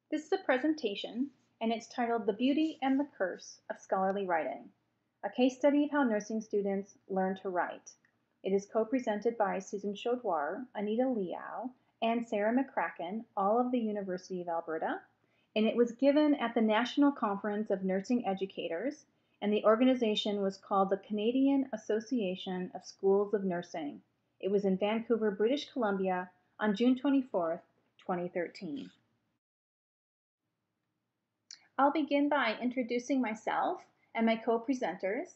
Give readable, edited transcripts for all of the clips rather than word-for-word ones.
This is a presentation, and it's titled The Beauty and the Curse of Scholarly Writing, a case study of how nursing students learn to write. It is co-presented by Susan Chaudroir, Anita Liao, and Sarah McCracken, all of the University of Alberta, and it was given at the National Conference of Nursing Educators, and the organization was called the Canadian Association of Schools of Nursing. It was in Vancouver, British Columbia on June 24th, 2013. I'll begin by introducing myself and my co-presenters.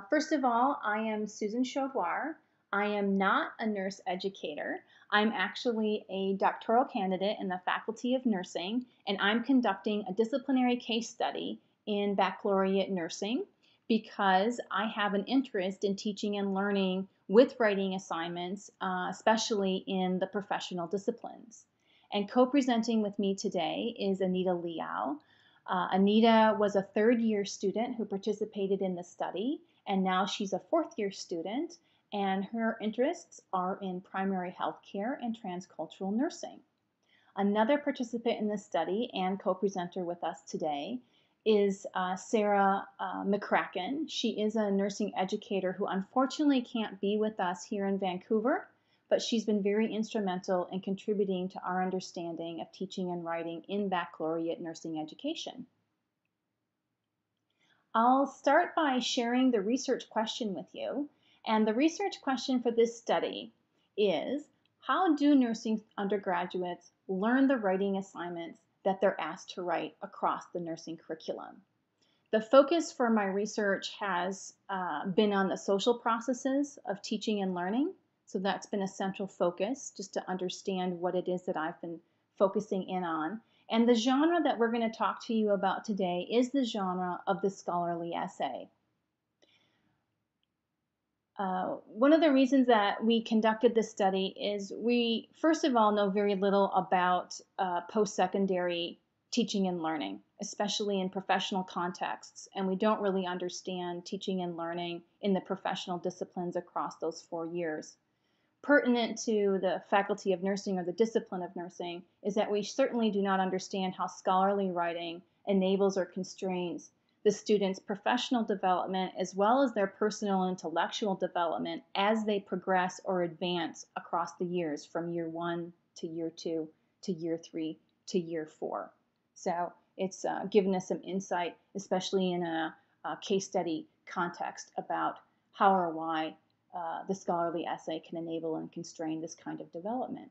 First of all, I am Susan Chaudroir. I am not a nurse educator. I'm actually a doctoral candidate in the Faculty of Nursing, and I'm conducting a disciplinary case study in baccalaureate nursing because I have an interest in teaching and learning with writing assignments, especially in the professional disciplines. And co-presenting with me today is Anita Liao. Anita was a third-year student who participated in the study, and now she's a fourth-year student, and her interests are in primary health care and transcultural nursing. Another participant in the study and co-presenter with us today is Sarah McCracken. She is a nursing educator who unfortunately can't be with us here in Vancouver, but she's been very instrumental in contributing to our understanding of teaching and writing in baccalaureate nursing education. I'll start by sharing the research question with you, and the research question for this study is, how do nursing undergraduates learn the writing assignments that they're asked to write across the nursing curriculum? The focus for my research has been on the social processes of teaching and learning. So that's been a central focus, just to understand what it is that I've been focusing in on. And the genre that we're going to talk to you about today is the genre of the scholarly essay. One of the reasons that we conducted this study is we, first of all, know very little about post-secondary teaching and learning, especially in professional contexts, and we don't really understand teaching and learning in the professional disciplines across those 4 years. Pertinent to the Faculty of Nursing or the discipline of nursing is that we certainly do not understand how scholarly writing enables or constrains the students' professional development as well as their personal and intellectual development as they progress or advance across the years from year 1 to year 2 to year 3 to year 4. So it's given us some insight, especially in a case study context, about how or why the scholarly essay can enable and constrain this kind of development.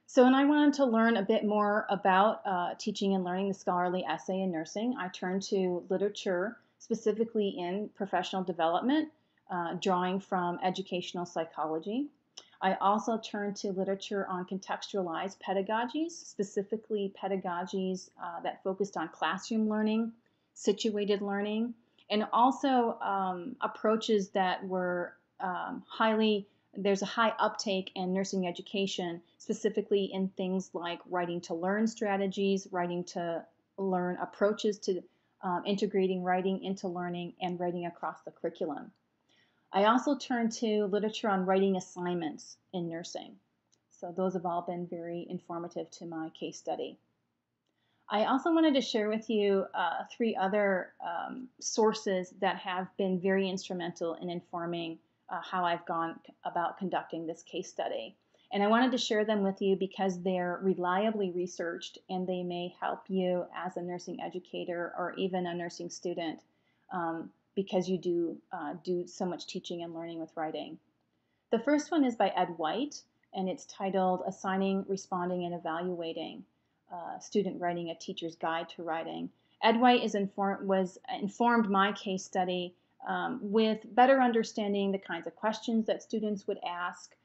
So when I wanted to learn a bit more about teaching and learning the scholarly essay in nursing, I turned to literature, specifically in professional development, drawing from educational psychology. I also turned to literature on contextualized pedagogies, specifically pedagogies that focused on classroom learning, situated learning, and also approaches that were there's a high uptake in nursing education, specifically in things like writing to learn strategies, writing to learn approaches to integrating writing into learning, and writing across the curriculum. I also turned to literature on writing assignments in nursing. So those have all been very informative to my case study. I also wanted to share with you 3 other sources that have been very instrumental in informing how I've gone about conducting this case study. And I wanted to share them with you because they're reliably researched and they may help you as a nursing educator or even a nursing student because you do so much teaching and learning with writing. The first one is by Ed White, and it's titled Assigning, Responding, and Evaluating. Student Writing, a Teacher's Guide to Writing. Ed White informed my case study with better understanding the kinds of questions that students would ask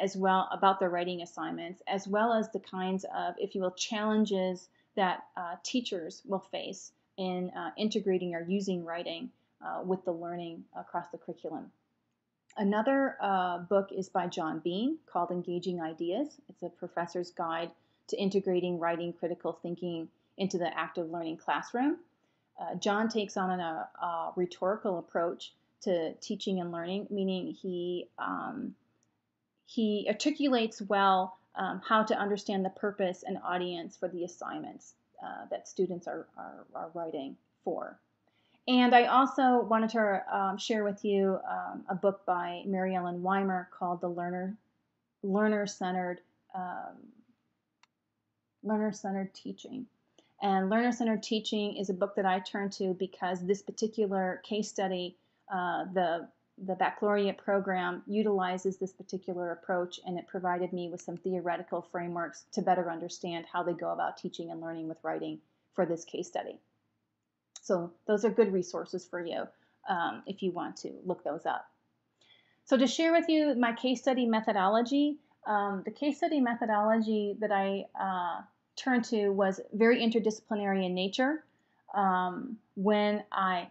as well about their writing assignments, as well as the kinds of, if you will, challenges that teachers will face in integrating or using writing with the learning across the curriculum. Another book is by John Bean called Engaging Ideas. It's a professor's guide to integrating writing critical thinking into the active learning classroom. John takes on a rhetorical approach to teaching and learning, meaning he articulates well how to understand the purpose and audience for the assignments that students are writing for. And I also wanted to share with you a book by Mary Ellen Weimer called The Learner-Centered Teaching. And Learner-Centered Teaching is a book that I turn to because this particular case study, the baccalaureate program utilizes this particular approach, and it provided me with some theoretical frameworks to better understand how they go about teaching and learning with writing for this case study. So those are good resources for you if you want to look those up. So to share with you my case study methodology, the case study methodology that I turned to was very interdisciplinary in nature. When I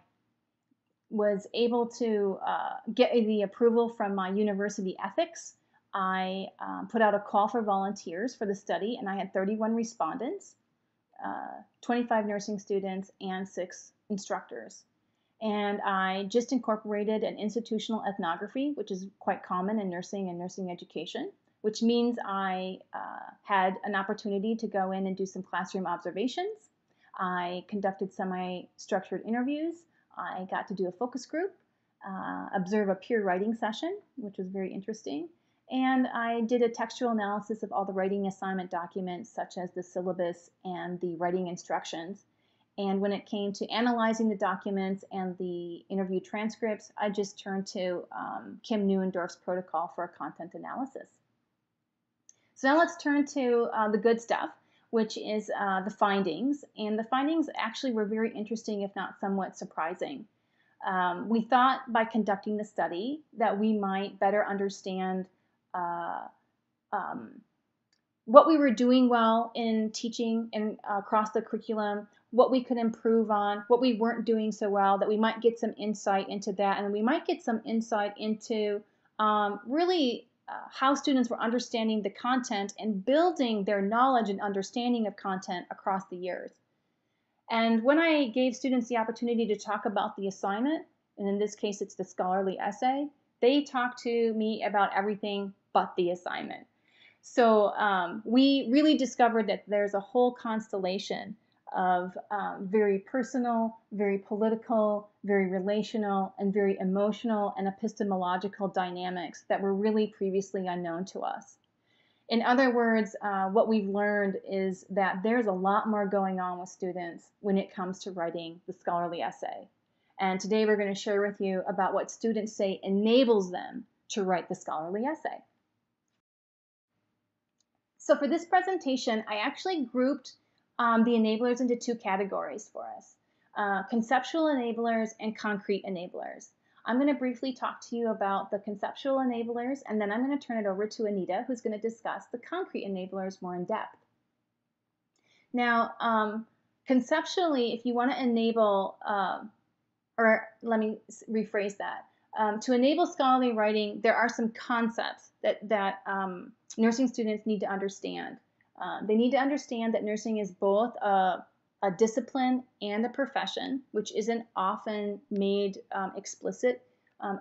was able to get the approval from my university ethics, I put out a call for volunteers for the study, and I had 31 respondents, 25 nursing students, and 6 instructors. And I just incorporated an institutional ethnography, which is quite common in nursing and nursing education, which means I had an opportunity to go in and do some classroom observations. I conducted semi-structured interviews. I got to do a focus group, observe a peer writing session, which was very interesting. And I did a textual analysis of all the writing assignment documents, such as the syllabus and the writing instructions. And when it came to analyzing the documents and the interview transcripts, I just turned to Kim Neuendorf's protocol for a content analysis. So now let's turn to the good stuff, which is the findings. And the findings actually were very interesting, if not somewhat surprising. We thought by conducting the study that we might better understand what we were doing well in teaching and across the curriculum, what we could improve on, what we weren't doing so well, that we might get some insight into that, and we might get some insight into really how students were understanding the content and building their knowledge and understanding of content across the years. And when I gave students the opportunity to talk about the assignment, and in this case it's the scholarly essay, they talked to me about everything but the assignment. So we really discovered that there's a whole constellation of very personal, very political, very relational, and very emotional and epistemological dynamics that were really previously unknown to us. In other words, what we've learned is that there's a lot more going on with students when it comes to writing the scholarly essay. And today we're going to share with you about what students say enables them to write the scholarly essay. So for this presentation, I actually grouped the enablers into 2 categories for us, conceptual enablers and concrete enablers. I'm going to briefly talk to you about the conceptual enablers, and then I'm going to turn it over to Anita, who's going to discuss the concrete enablers more in depth. Now, conceptually, if you want to enable, or let me rephrase that, to enable scholarly writing, there are some concepts that nursing students need to understand. They need to understand that nursing is both a discipline and a profession, which isn't often made explicit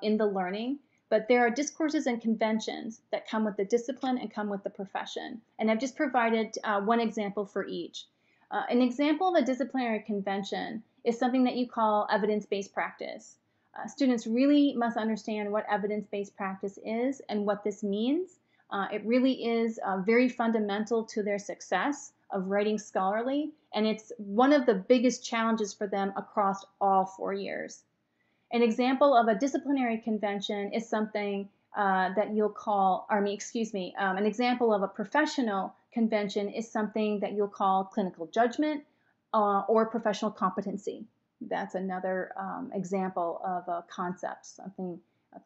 in the learning, but there are discourses and conventions that come with the discipline and come with the profession. And I've just provided one example for each. An example of a disciplinary convention is something that you call evidence-based practice. Students really must understand what evidence-based practice is and what this means. It really is very fundamental to their success of writing scholarly, and it's one of the biggest challenges for them across all 4 years. An example of a disciplinary convention is something that you'll call, an example of a professional convention is something that you'll call clinical judgment or professional competency. That's another example of a concept,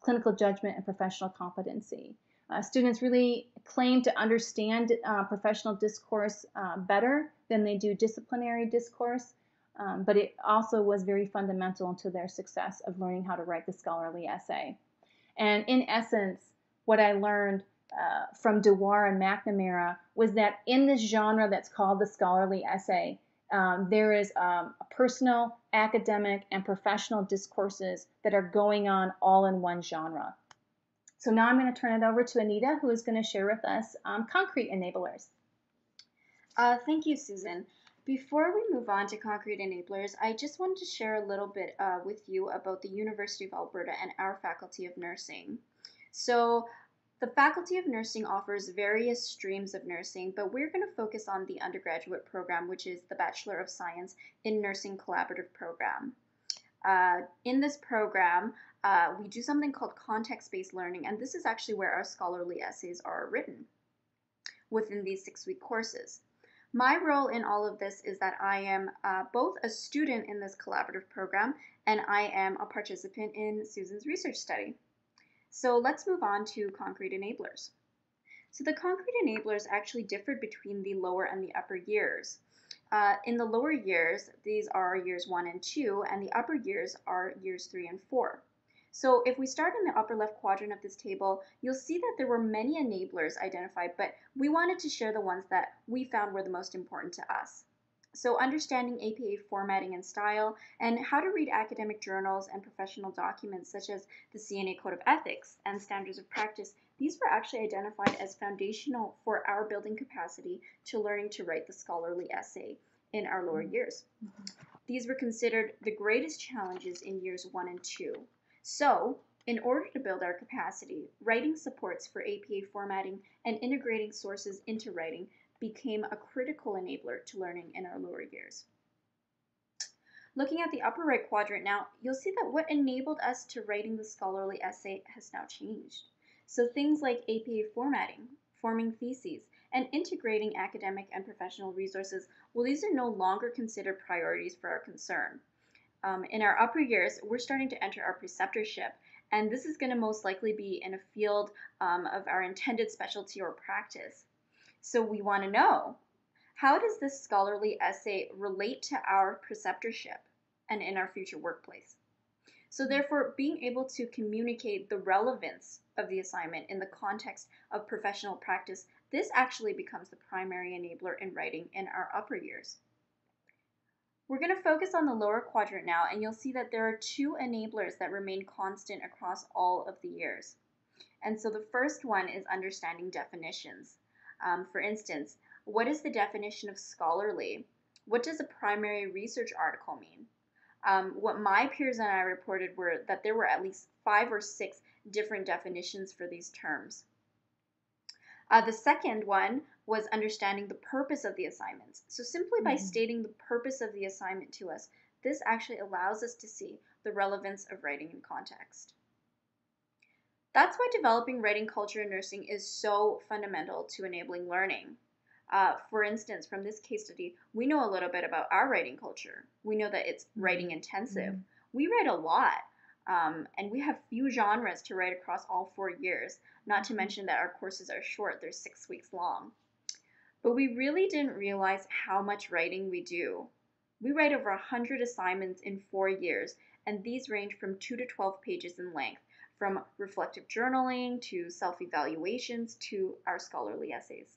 clinical judgment and professional competency. Students really claim to understand professional discourse better than they do disciplinary discourse, but it also was very fundamental to their success of learning how to write the scholarly essay. And in essence, what I learned from Dewar and McNamara was that in this genre that's called the scholarly essay, there is personal, academic, and professional discourses that are going on all in one genre. So now I'm going to turn it over to Anita, who is going to share with us concrete enablers. Thank you, Susan. Before we move on to concrete enablers, I just wanted to share a little bit with you about the University of Alberta and our Faculty of Nursing. So the Faculty of Nursing offers various streams of nursing, but we're going to focus on the undergraduate program, which is the Bachelor of Science in Nursing Collaborative Program. In this program, we do something called context-based learning, and this is actually where our scholarly essays are written within these 6-week courses. My role in all of this is that I am both a student in this collaborative program and I am a participant in Susan's research study. So let's move on to concrete enablers. So the concrete enablers actually differed between the lower and the upper years. In the lower years, these are years 1 and 2, and the upper years are years 3 and 4. So if we start in the upper left quadrant of this table, you'll see that there were many enablers identified, but we wanted to share the ones that we found were the most important to us. So understanding APA formatting and style, and how to read academic journals and professional documents such as the CNA Code of Ethics and Standards of Practice, these were actually identified as foundational for our building capacity to learning to write the scholarly essay in our lower years. These were considered the greatest challenges in years 1 and 2. So, in order to build our capacity, writing supports for APA formatting and integrating sources into writing became a critical enabler to learning in our lower years. Looking at the upper right quadrant now, you'll see that what enabled us to writing the scholarly essay has now changed. So things like APA formatting, forming theses, and integrating academic and professional resources, well, these are no longer considered priorities for our concern. In our upper years, we're starting to enter our preceptorship, and this is going to most likely be in a field of our intended specialty or practice. So we want to know, how does this scholarly essay relate to our preceptorship and in our future workplace? So therefore, being able to communicate the relevance of the assignment in the context of professional practice, this actually becomes the primary enabler in writing in our upper years. We're going to focus on the lower quadrant now, and you'll see that there are 2 enablers that remain constant across all of the years. And so the first one is understanding definitions. For instance, what is the definition of scholarly? What does a primary research article mean? What my peers and I reported were that there were at least 5 or 6 different definitions for these terms. The second one was understanding the purpose of the assignments. So simply by stating the purpose of the assignment to us, this actually allows us to see the relevance of writing in context. That's why developing writing culture in nursing is so fundamental to enabling learning. For instance, from this case study, we know a little bit about our writing culture. We know that it's writing intensive. We write a lot, and we have few genres to write across all 4 years, not to mention that our courses are short, they're 6 weeks long. But we really didn't realize how much writing we do. We write over 100 assignments in 4 years, and these range from 2 to 12 pages in length, from reflective journaling to self-evaluations to our scholarly essays.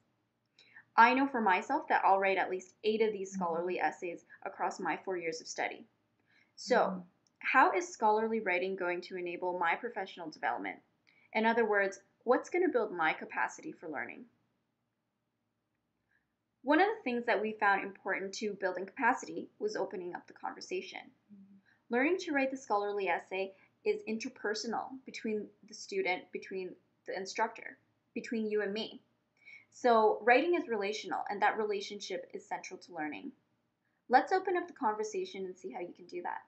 I know for myself that I'll write at least 8 of these scholarly essays across my 4 years of study. So, how is scholarly writing going to enable my professional development? In other words, what's going to build my capacity for learning? One of the things that we found important to building capacity was opening up the conversation. Learning to write the scholarly essay is interpersonal between the student, between the instructor, between you and me. So writing is relational, and that relationship is central to learning. Let's open up the conversation and see how you can do that.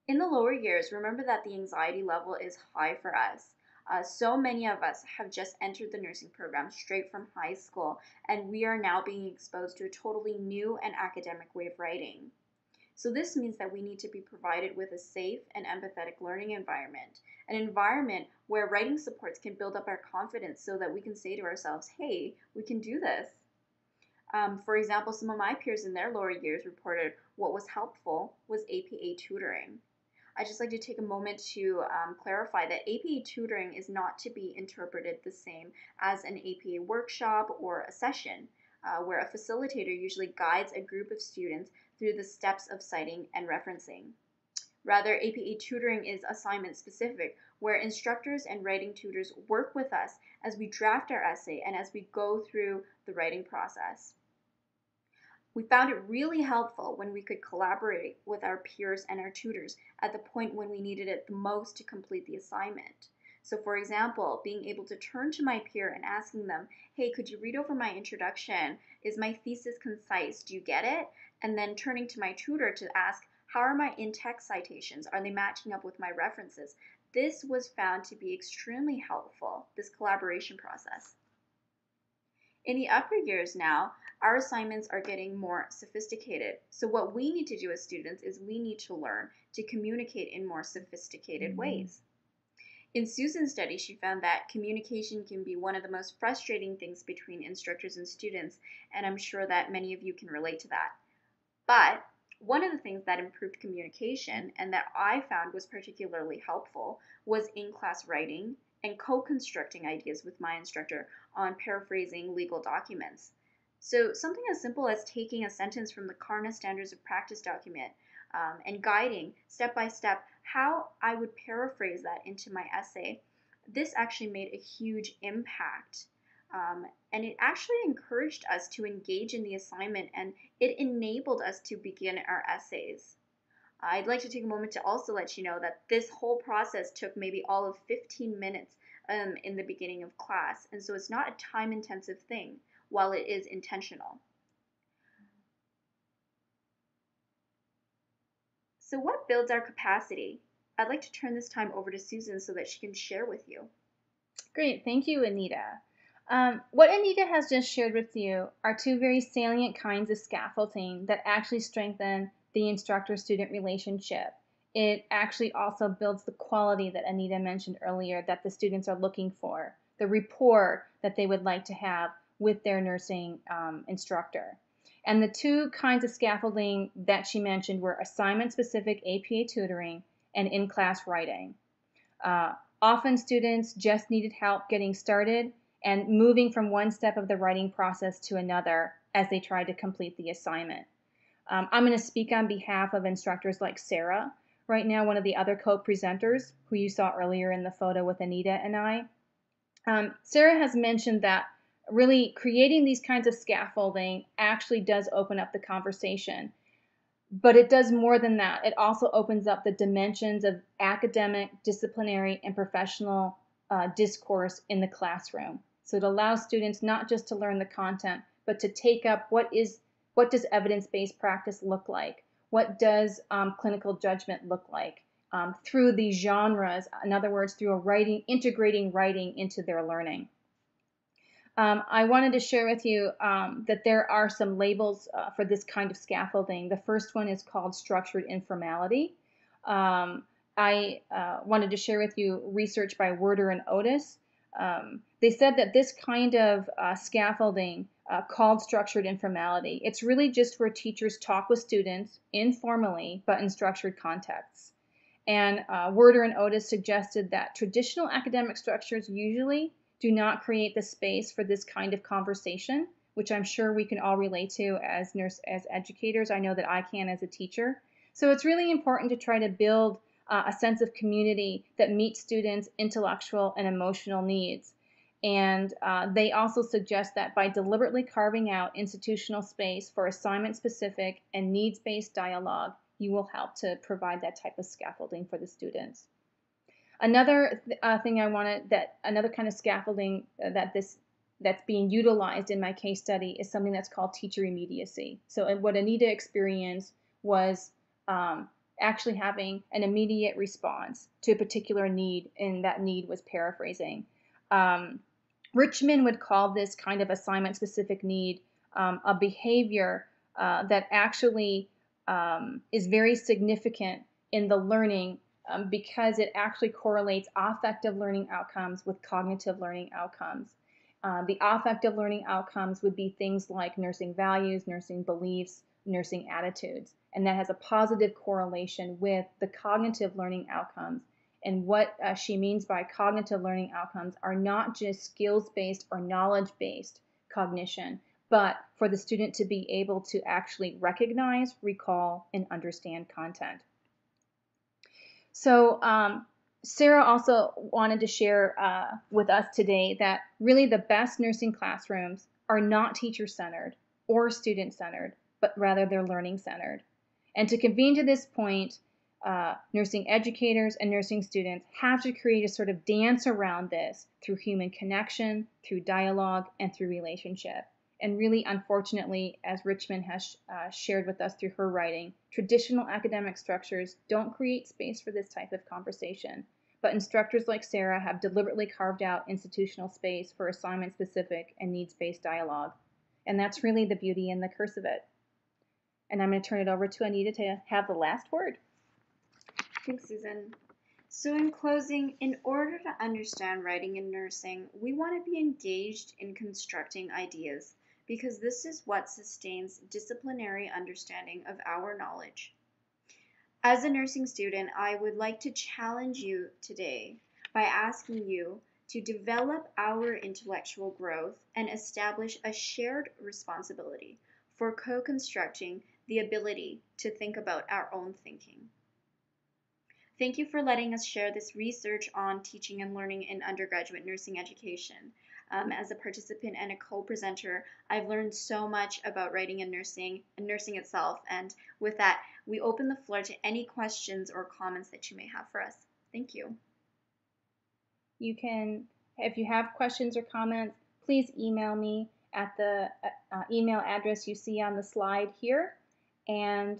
In the lower years, remember that the anxiety level is high for us. So many of us have just entered the nursing program straight from high school, and we are now being exposed to a totally new and academic way of writing. So this means that we need to be provided with a safe and empathetic learning environment, an environment where writing supports can build up our confidence so that we can say to ourselves, hey, we can do this. For example, some of my peers in their lower years reported what was helpful was APA tutoring. I'd just like to take a moment to clarify that APA tutoring is not to be interpreted the same as an APA workshop or a session, where a facilitator usually guides a group of students through the steps of citing and referencing. Rather, APA tutoring is assignment specific, where instructors and writing tutors work with us as we draft our essay and as we go through the writing process. We found it really helpful when we could collaborate with our peers and our tutors at the point when we needed it the most to complete the assignment. So, for example, being able to turn to my peer and asking them, hey, could you read over my introduction? Is my thesis concise? Do you get it? And then turning to my tutor to ask, how are my in-text citations? Are they matching up with my references? This was found to be extremely helpful, this collaboration process. In the upper years now, our assignments are getting more sophisticated. So what we need to do as students is we need to learn to communicate in more sophisticated ways. In Susan's study, she found that communication can be one of the most frustrating things between instructors and students, and I'm sure that many of you can relate to that. But one of the things that improved communication and that I found was particularly helpful was in-class writing and co-constructing ideas with my instructor on paraphrasing legal documents. So something as simple as taking a sentence from the CARNA Standards of Practice document and guiding step by step how I would paraphrase that into my essay, this actually made a huge impact. And it actually encouraged us to engage in the assignment, and it enabled us to begin our essays. I'd like to take a moment to also let you know that this whole process took maybe all of 15 minutes in the beginning of class, and so it's not a time-intensive thing, while it is intentional. So what builds our capacity? I'd like to turn this time over to Susan so that she can share with you. Great, thank you, Anita. What Anita has just shared with you are two very salient kinds of scaffolding that actually strengthen the instructor-student relationship. It actually also builds the quality that Anita mentioned earlier that the students are looking for, the rapport that they would like to have with their nursing instructor. And the two kinds of scaffolding that she mentioned were assignment-specific APA tutoring and in-class writing. Often students just needed help getting started and moving from one step of the writing process to another as they tried to complete the assignment. I'm going to speak on behalf of instructors like Sarah, right now one of the other co-presenters who you saw earlier in the photo with Anita and I. Sarah has mentioned that really creating these kinds of scaffolding actually does open up the conversation. But it does more than that. It also opens up the dimensions of academic, disciplinary, and professional discourse in the classroom. So it allows students not just to learn the content, but to take up what does evidence-based practice look like? What does clinical judgment look like through these genres? In other words, through integrating writing into their learning. I wanted to share with you that there are some labels for this kind of scaffolding. The first one is called structured informality. I wanted to share with you research by Werder and Otis. They said that this kind of scaffolding called structured informality, it's really just where teachers talk with students informally, but in structured contexts. And Werder and Otis suggested that traditional academic structures usually do not create the space for this kind of conversation, which I'm sure we can all relate to as educators. I know that I can as a teacher. So it's really important to try to build a sense of community that meets students' intellectual and emotional needs. And they also suggest that by deliberately carving out institutional space for assignment-specific and needs-based dialogue, you will help to provide that type of scaffolding for the students. Another thing another kind of scaffolding that's being utilized in my case study is something that's called teacher immediacy. So what Anita experienced was actually having an immediate response to a particular need, and that need was paraphrasing. Richmond would call this kind of assignment-specific need a behavior that actually is very significant in the learning because it actually correlates affective learning outcomes with cognitive learning outcomes. The affective learning outcomes would be things like nursing values, nursing beliefs, nursing attitudes, and that has a positive correlation with the cognitive learning outcomes. And what she means by cognitive learning outcomes are not just skills-based or knowledge-based cognition, but for the student to be able to actually recognize, recall, and understand content. So Sarah also wanted to share with us today that really the best nursing classrooms are not teacher-centered or student-centered, but rather they're learning-centered. And to convene to this point, nursing educators and nursing students have to create a sort of dance around this through human connection, through dialogue, and through relationship. And really, unfortunately, as Richmond has shared with us through her writing, traditional academic structures don't create space for this type of conversation. But instructors like Sarah have deliberately carved out institutional space for assignment-specific and needs-based dialogue. And that's really the beauty and the curse of it. And I'm going to turn it over to Anita to have the last word. Thanks, Susan. So, in closing, in order to understand writing in nursing, we want to be engaged in constructing ideas because this is what sustains disciplinary understanding of our knowledge. As a nursing student, I would like to challenge you today by asking you to develop our intellectual growth and establish a shared responsibility for co-constructing the ability to think about our own thinking. Thank you for letting us share this research on teaching and learning in undergraduate nursing education. As a participant and a co-presenter, I've learned so much about writing and nursing itself. And with that, we open the floor to any questions or comments that you may have for us. Thank you. You can, if you have questions or comments, please email me at the email address you see on the slide here. And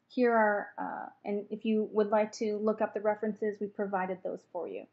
here are, and if you would like to look up the references, we provided those for you.